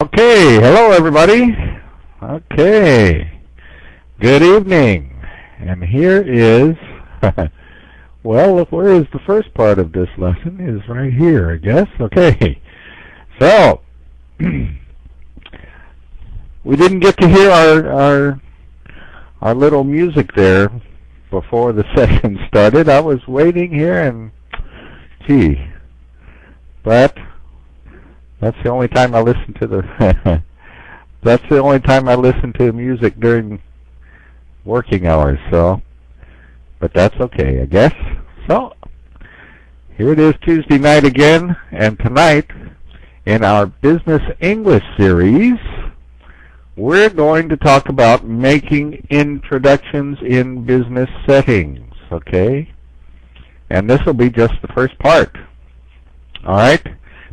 Okay, hello everybody. Okay, good evening. And here is, well, where is the first part of this lesson? Is right here, I guess. Okay, so we didn't get to hear our little music there before the session started. I was waiting here and, gee, but that's the only time I listen to the that's the only time I listen to music during working hours, so but that's okay, I guess. So here it is, Tuesday night again, and tonight in our Business English series we're going to talk about making introductions in business settings, okay? And this will be just the first part. Alright?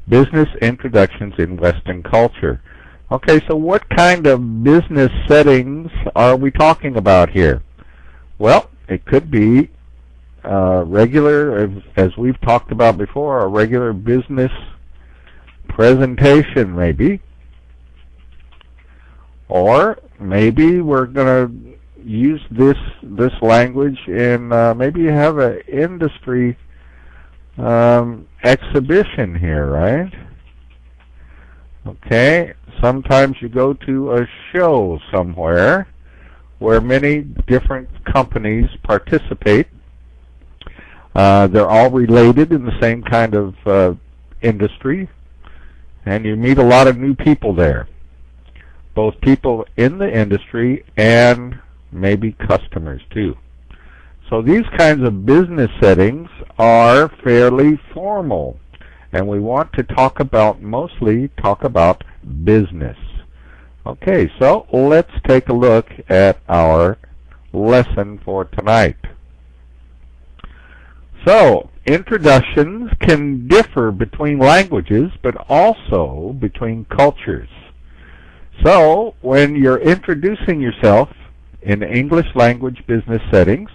Business introductions in Western culture. Okay, so what kind of business settings are we talking about here? Well, it could be regular, as we've talked about before, a regular business presentation maybe. Or maybe we're going to use this language in, maybe you have an industry exhibition here, right? Okay, sometimes you go to a show somewhere where many different companies participate. They're all related in the same kind of industry, and you meet a lot of new people there, both people in the industry and maybe customers too. So these kinds of business settings are fairly formal, and we want to mostly talk about business. Okay, so let's take a look at our lesson for tonight. So, introductions can differ between languages, but also between cultures. So, when you're introducing yourself in English language business settings,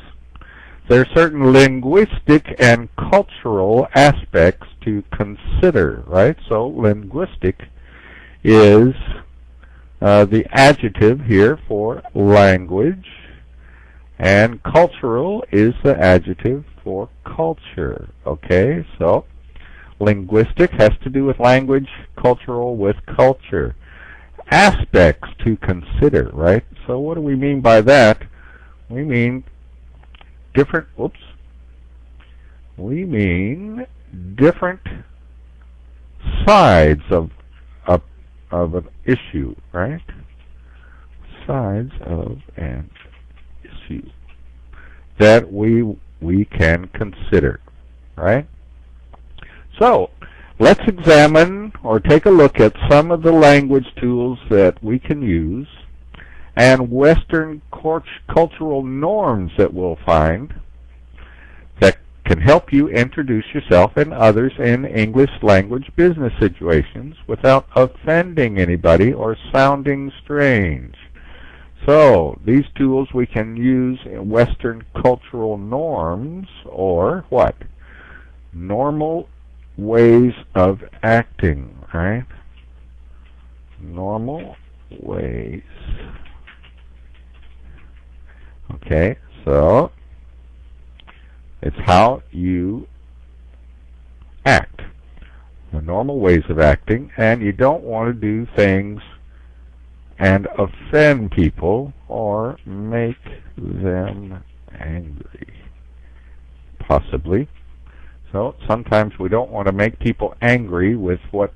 there are certain linguistic and cultural aspects to consider, right? So linguistic is the adjective here for language, and cultural is the adjective for culture, okay? So linguistic has to do with language, cultural with culture. Aspects to consider, right? So what do we mean by that? We mean different sides of an issue, right? Sides of an issue that we can consider, right? So let's examine or take a look at some of the language tools that we can use and Western cultural norms that we'll find that can help you introduce yourself and others in English language business situations without offending anybody or sounding strange. So these tools we can use in Western cultural norms, or what? Normal ways of acting, right? Normal ways. Okay, so it's how you act, the normal ways of acting, and you don't want to do things and offend people or make them angry, possibly. So sometimes we don't want to make people angry with what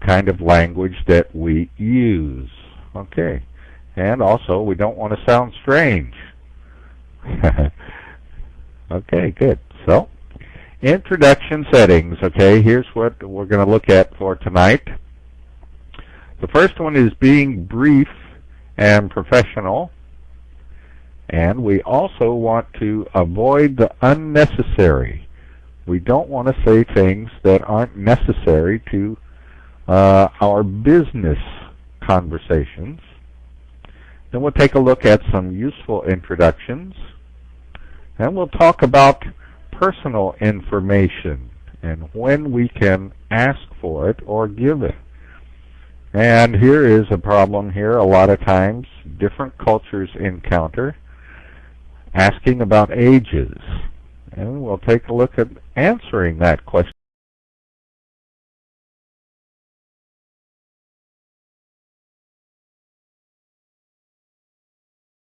kind of language that we use. Okay, and also we don't want to sound strange. Okay, good. So, introduction settings. Okay, here's what we're going to look at for tonight. The first one is being brief and professional. And we also want to avoid the unnecessary. We don't want to say things that aren't necessary to our business conversations. Then we'll take a look at some useful introductions. And we'll talk about personal information and when we can ask for it or give it. And here is a problem here. A lot of times different cultures encounter asking about ages. And we'll take a look at answering that question.